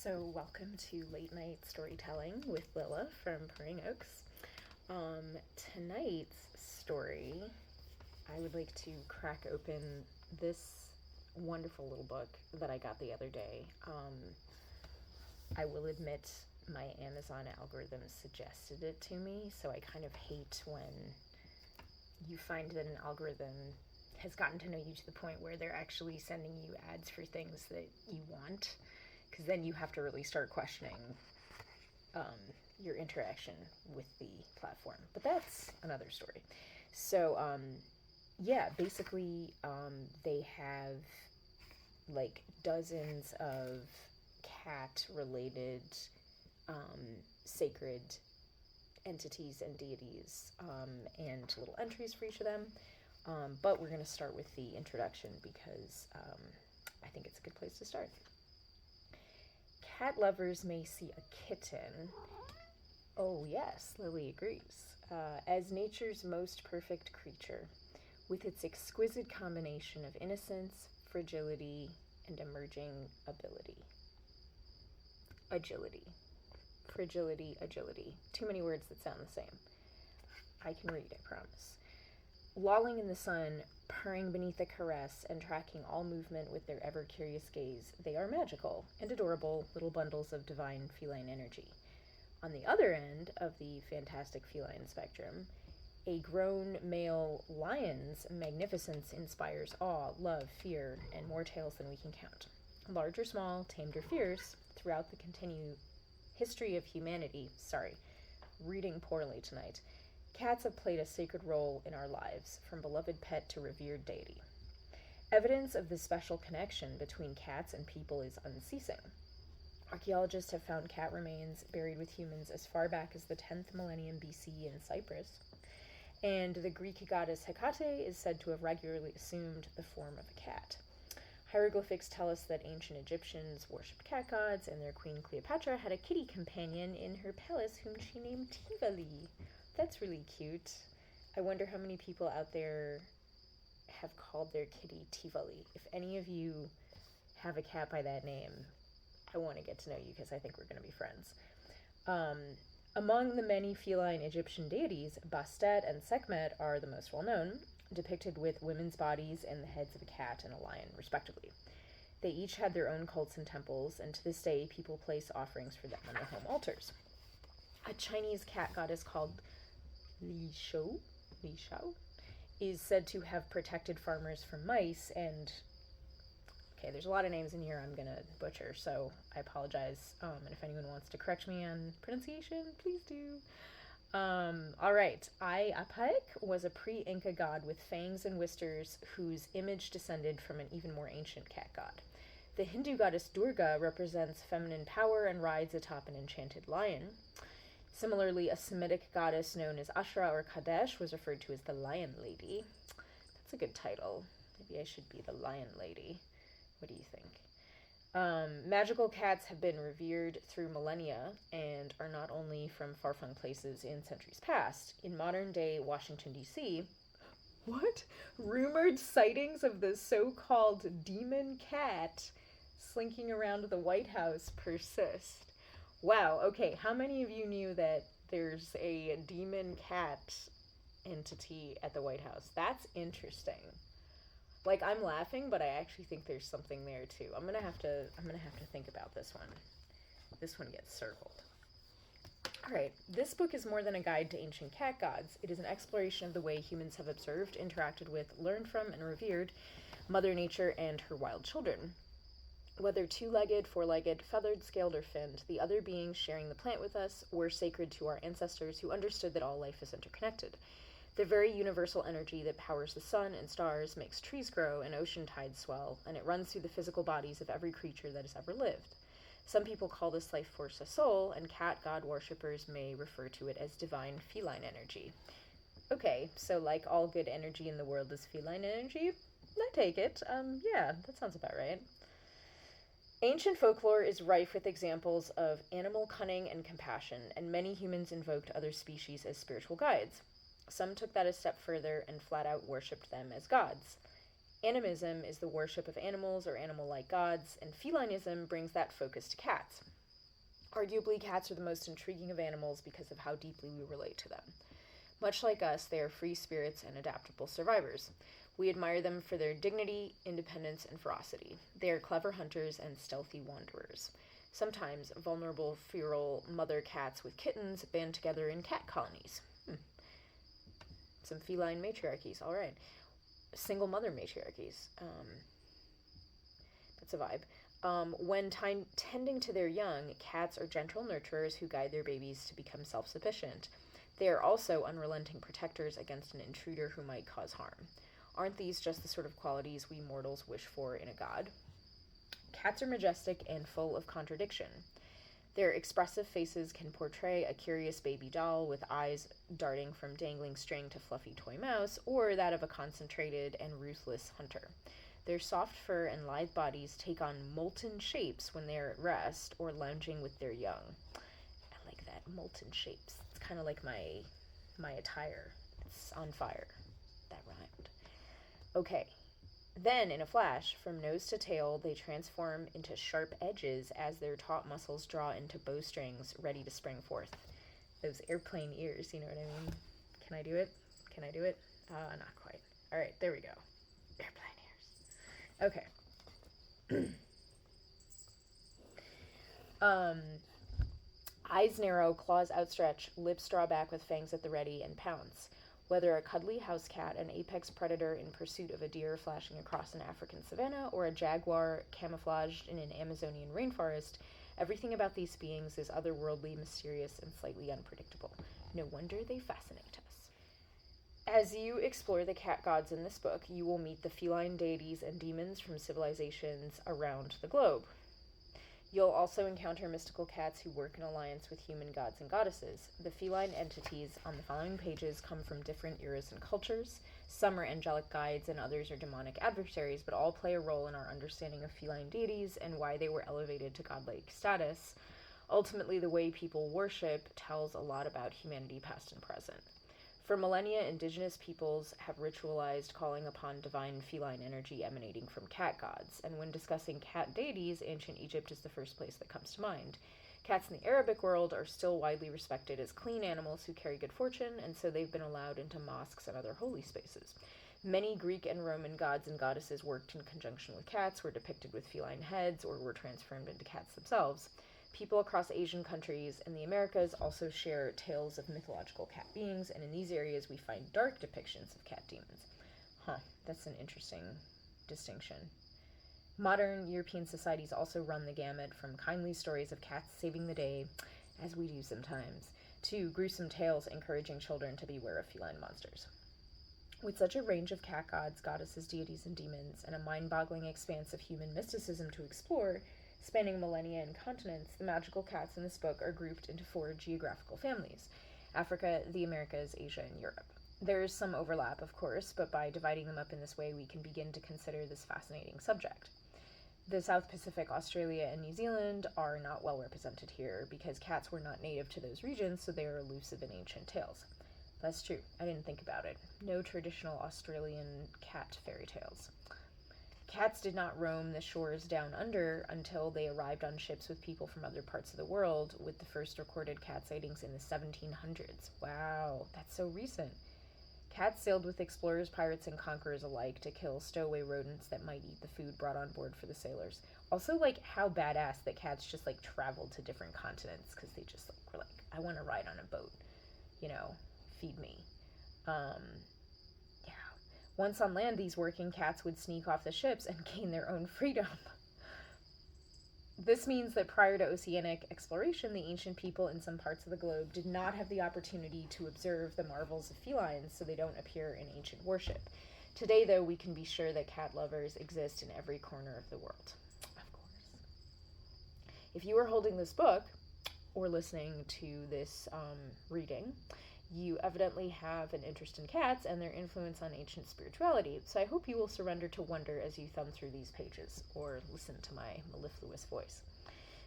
So, welcome to Late Night Storytelling with Lilla from Purring Oaks. Tonight's story, I would like to crack open this wonderful little book that I got the other day. I will admit my Amazon algorithm suggested it to me, so I kind of hate when you find that an algorithm has gotten to know you to the point where they're actually sending you ads for things that you want, because then you have to really start questioning your interaction with the platform. But that's another story. So, basically, they have like dozens of cat-related sacred entities and deities, and little entries for each of them. But we're going to start with the introduction because I think it's a good place to start. Cat lovers may see a kitten. Oh yes, Lily agrees. As nature's most perfect creature, with its exquisite combination of innocence, fragility, and emerging ability. Agility. Fragility, agility. Too many words that sound the same. I can read, I promise. Lolling in the sun, purring beneath a caress, and tracking all movement with their ever-curious gaze, they are magical and adorable little bundles of divine feline energy. On the other end of the fantastic feline spectrum, a grown male lion's magnificence inspires awe, love, fear, and more tales than we can count. Large or small, tamed or fierce, throughout the continued history of humanity, reading poorly tonight, cats have played a sacred role in our lives, from beloved pet to revered deity. Evidence of this special connection between cats and people is unceasing. Archaeologists have found cat remains buried with humans as far back as the 10th millennium BC in Cyprus, and the Greek goddess Hecate is said to have regularly assumed the form of a cat. Hieroglyphics tell us that ancient Egyptians worshipped cat gods, and their queen Cleopatra had a kitty companion in her palace whom she named Tivoli. That's really cute. I wonder how many people out there have called their kitty Tivoli. If any of you have a cat by that name, I want to get to know you because I think we're going to be friends. Among the many feline Egyptian deities, Bastet and Sekhmet are the most well known, depicted with women's bodies and the heads of a cat and a lion, respectively. They each had their own cults and temples, and to this day, people place offerings for them on their home altars. A Chinese cat goddess called Li Shou is said to have protected farmers from mice, and there's a lot of names in here I'm gonna butcher, so I apologize, and if anyone wants to correct me on pronunciation, please do. Alright, Apek was a pre-Inca god with fangs and whiskers whose image descended from an even more ancient cat god. The Hindu goddess Durga represents feminine power and rides atop an enchanted lion. Similarly, a Semitic goddess known as Ashra or Kadesh was referred to as the Lion Lady. That's a good title. Maybe I should be the Lion Lady. What do you think? Magical cats have been revered through millennia and are not only from far-flung places in centuries past. In modern-day Washington, D.C., rumored sightings of the so-called demon cat slinking around the White House persist. Wow, okay, how many of you knew that there's a demon cat entity at the White House? That's interesting. Like, I'm laughing, but I actually think there's something there too. I'm gonna have to think about this one. This one gets circled. Alright, this book is more than a guide to ancient cat gods. It is an exploration of the way humans have observed, interacted with, learned from, and revered Mother Nature and her wild children. Whether two-legged, four-legged, feathered, scaled, or finned, the other beings sharing the plant with us were sacred to our ancestors who understood that all life is interconnected. The very universal energy that powers the sun and stars makes trees grow and ocean tides swell, and it runs through the physical bodies of every creature that has ever lived. Some people call this life force a soul, and cat god worshippers may refer to it as divine feline energy. Okay, so like all good energy in the world is feline energy? I take it. Yeah, that sounds about right. Ancient folklore is rife with examples of animal cunning and compassion, and many humans invoked other species as spiritual guides. Some took that a step further and flat out worshipped them as gods. Animism is the worship of animals or animal-like gods, and felinism brings that focus to cats. Arguably, cats are the most intriguing of animals because of how deeply we relate to them. Much like us, they are free spirits and adaptable survivors. We admire them for their dignity, independence, and ferocity. They are clever hunters and stealthy wanderers. Sometimes, vulnerable, feral mother cats with kittens band together in cat colonies. Some feline matriarchies, all right. Single mother matriarchies. That's a vibe. When tending to their young, cats are gentle nurturers who guide their babies to become self-sufficient. They are also unrelenting protectors against an intruder who might cause harm. Aren't these just the sort of qualities we mortals wish for in a god? Cats are majestic and full of contradiction. Their expressive faces can portray a curious baby doll with eyes darting from dangling string to fluffy toy mouse, or that of a concentrated and ruthless hunter. Their soft fur and lithe bodies take on molten shapes when they are at rest or lounging with their young. I like that, molten shapes. It's kind of like my attire. It's on fire. That rhymed. Okay. Then, in a flash, from nose to tail, they transform into sharp edges as their taut muscles draw into bowstrings ready to spring forth. Those airplane ears, you know what I mean? Can I do it? Can I do it? Not quite. All right, there we go. Airplane ears. Okay. Eyes narrow, claws outstretched, lips draw back with fangs at the ready, and pounce. Whether a cuddly house cat, an apex predator in pursuit of a deer flashing across an African savanna, or a jaguar camouflaged in an Amazonian rainforest, everything about these beings is otherworldly, mysterious, and slightly unpredictable. No wonder they fascinate us. As you explore the cat gods in this book, you will meet the feline deities and demons from civilizations around the globe. You'll also encounter mystical cats who work in alliance with human gods and goddesses. The feline entities on the following pages come from different eras and cultures. Some are angelic guides and others are demonic adversaries, but all play a role in our understanding of feline deities and why they were elevated to godlike status. Ultimately, the way people worship tells a lot about humanity past and present. For millennia, indigenous peoples have ritualized calling upon divine feline energy emanating from cat gods, and when discussing cat deities, ancient Egypt is the first place that comes to mind. Cats in the Arabic world are still widely respected as clean animals who carry good fortune, and so they've been allowed into mosques and other holy spaces. Many Greek and Roman gods and goddesses worked in conjunction with cats, were depicted with feline heads, or were transformed into cats themselves. People across Asian countries and the Americas also share tales of mythological cat beings, and in these areas we find dark depictions of cat demons. That's an interesting distinction. Modern European societies also run the gamut from kindly stories of cats saving the day, as we do sometimes, to gruesome tales encouraging children to beware of feline monsters. With such a range of cat gods, goddesses, deities, and demons, and a mind-boggling expanse of human mysticism to explore, spanning millennia and continents, the magical cats in this book are grouped into 4 geographical families: Africa, the Americas, Asia, and Europe. There is some overlap, of course, but by dividing them up in this way, we can begin to consider this fascinating subject. The South Pacific, Australia, and New Zealand are not well represented here because cats were not native to those regions, so they are elusive in ancient tales. That's true. I didn't think about it. No traditional Australian cat fairy tales. Cats did not roam the shores down under until they arrived on ships with people from other parts of the world, with the first recorded cat sightings in the 1700s. Wow, that's so recent. Cats sailed with explorers, pirates, and conquerors alike to kill stowaway rodents that might eat the food brought on board for the sailors. Also, how badass that cats just, traveled to different continents because they just, were like, I want to ride on a boat, feed me. Once on land, these working cats would sneak off the ships and gain their own freedom. This means that prior to oceanic exploration, the ancient people in some parts of the globe did not have the opportunity to observe the marvels of felines, so they don't appear in ancient worship. Today, though, we can be sure that cat lovers exist in every corner of the world. Of course. If you are holding this book, or listening to this reading, you evidently have an interest in cats and their influence on ancient spirituality, so I hope you will surrender to wonder as you thumb through these pages, or listen to my mellifluous voice.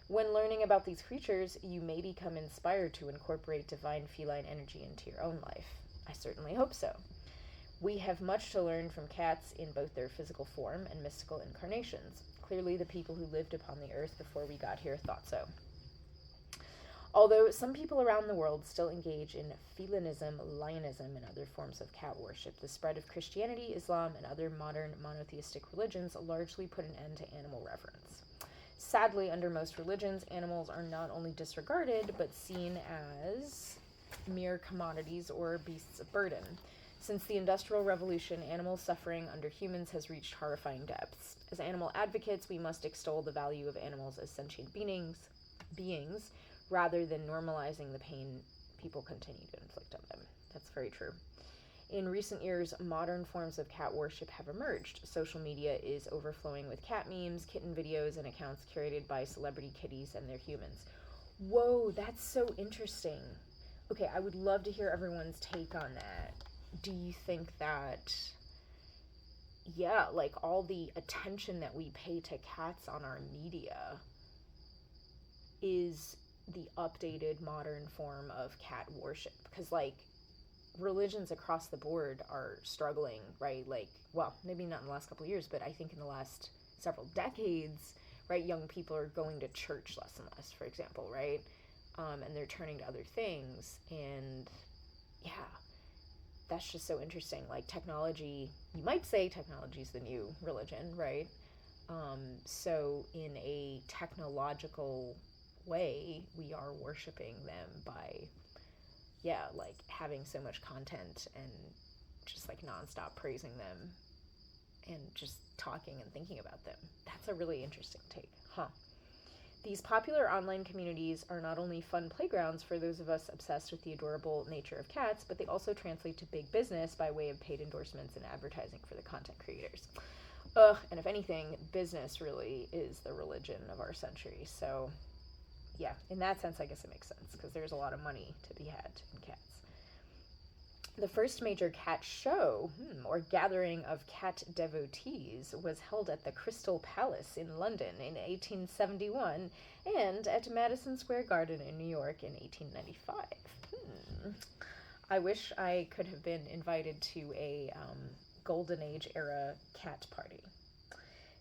When learning about these creatures, you may become inspired to incorporate divine feline energy into your own life. I certainly hope so. We have much to learn from cats in both their physical form and mystical incarnations. Clearly, the people who lived upon the earth before we got here thought so. Although some people around the world still engage in felinism, lionism, and other forms of cat worship, the spread of Christianity, Islam, and other modern monotheistic religions largely put an end to animal reverence. Sadly, under most religions, animals are not only disregarded, but seen as mere commodities or beasts of burden. Since the Industrial Revolution, animal suffering under humans has reached horrifying depths. As animal advocates, we must extol the value of animals as sentient beings, rather than normalizing the pain people continue to inflict on them. That's very true. In recent years, modern forms of cat worship have emerged. Social media is overflowing with cat memes, kitten videos, and accounts curated by celebrity kitties and their humans. Whoa, that's so interesting. Okay, I would love to hear everyone's take on that. Do you think that, like all the attention that we pay to cats on our media is the updated modern form of cat worship? Because, like, religions across the board are struggling, right? Like, well, maybe not in the last couple of years, but I think in the last several decades, right, young people are going to church less and less, for example, right? And they're turning to other things, and yeah, that's just so interesting. Like, technology, you might say technology is the new religion, right? So in a technological way, we are worshiping them by, like having so much content and just like nonstop praising them and just talking and thinking about them. That's a really interesting take, huh? These popular online communities are not only fun playgrounds for those of us obsessed with the adorable nature of cats, but they also translate to big business by way of paid endorsements and advertising for the content creators. And if anything, business really is the religion of our century. So yeah, in that sense, I guess it makes sense, because there's a lot of money to be had in cats. The first major cat show, or gathering of cat devotees, was held at the Crystal Palace in London in 1871 and at Madison Square Garden in New York in 1895. I wish I could have been invited to a Golden Age era cat party.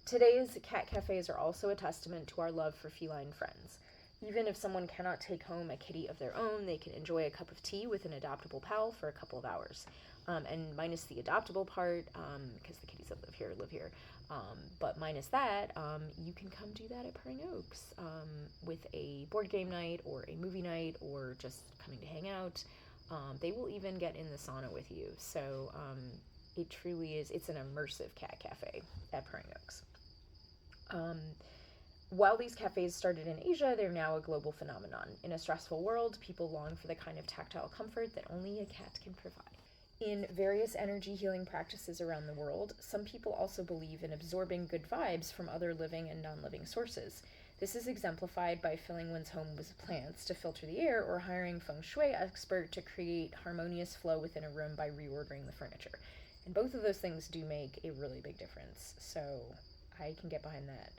Today's cat cafes are also a testament to our love for feline friends. Even if someone cannot take home a kitty of their own, they can enjoy a cup of tea with an adoptable pal for a couple of hours. And minus the adoptable part, because the kitties that live here, but minus that, you can come do that at Purring Oaks with a board game night or a movie night or just coming to hang out. They will even get in the sauna with you. So it truly is, it's an immersive cat cafe at Purring Oaks. While these cafes started in Asia, they're now a global phenomenon. In a stressful world, people long for the kind of tactile comfort that only a cat can provide. In various energy healing practices around the world, some people also believe in absorbing good vibes from other living and non-living sources. This is exemplified by filling one's home with plants to filter the air, or hiring a feng shui expert to create harmonious flow within a room by reordering the furniture. And both of those things do make a really big difference, so I can get behind that.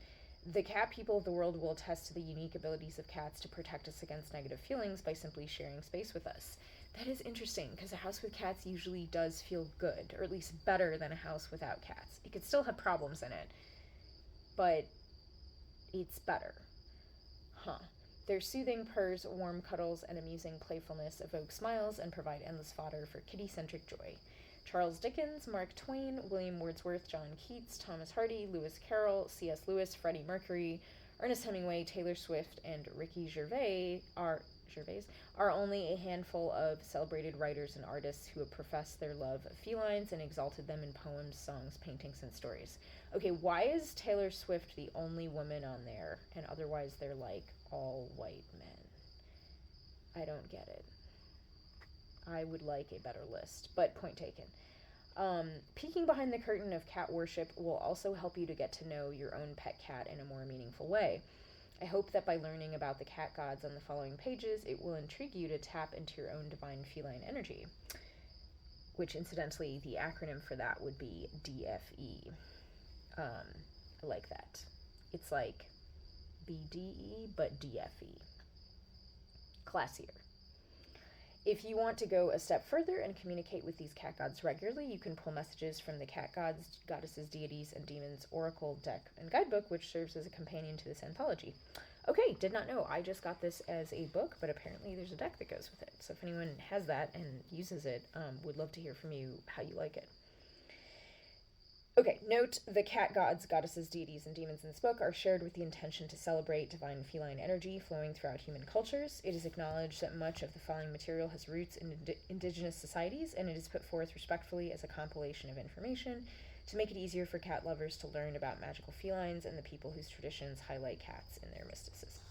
The cat people of the world will attest to the unique abilities of cats to protect us against negative feelings by simply sharing space with us. That is interesting, because a house with cats usually does feel good, or at least better than a house without cats. It could still have problems in it, but it's better. Their soothing purrs, warm cuddles, and amusing playfulness evoke smiles and provide endless fodder for kitty-centric joy. Charles Dickens, Mark Twain, William Wordsworth, John Keats, Thomas Hardy, Lewis Carroll, C.S. Lewis, Freddie Mercury, Ernest Hemingway, Taylor Swift, and Ricky Gervais are only a handful of celebrated writers and artists who have professed their love of felines and exalted them in poems, songs, paintings, and stories. Okay, why is Taylor Swift the only woman on there, and otherwise they're like all white men? I don't get it. I would like a better list, but point taken. Peeking behind the curtain of cat worship will also help you to get to know your own pet cat in a more meaningful way. I hope that by learning about the cat gods on the following pages, it will intrigue you to tap into your own divine feline energy, which incidentally, the acronym for that would be DFE. I like that. It's like BDE, but DFE. Classier. If you want to go a step further and communicate with these cat gods regularly, you can pull messages from the cat gods, goddesses, deities, and demons oracle deck and guidebook, which serves as a companion to this anthology. Okay, did not know. I just got this as a book, but apparently there's a deck that goes with it. So if anyone has that and uses it, would love to hear from you how you like it. Okay, note the cat gods, goddesses, deities, and demons in this book are shared with the intention to celebrate divine feline energy flowing throughout human cultures. It is acknowledged that much of the following material has roots in indigenous societies, and it is put forth respectfully as a compilation of information to make it easier for cat lovers to learn about magical felines and the people whose traditions highlight cats in their mysticism.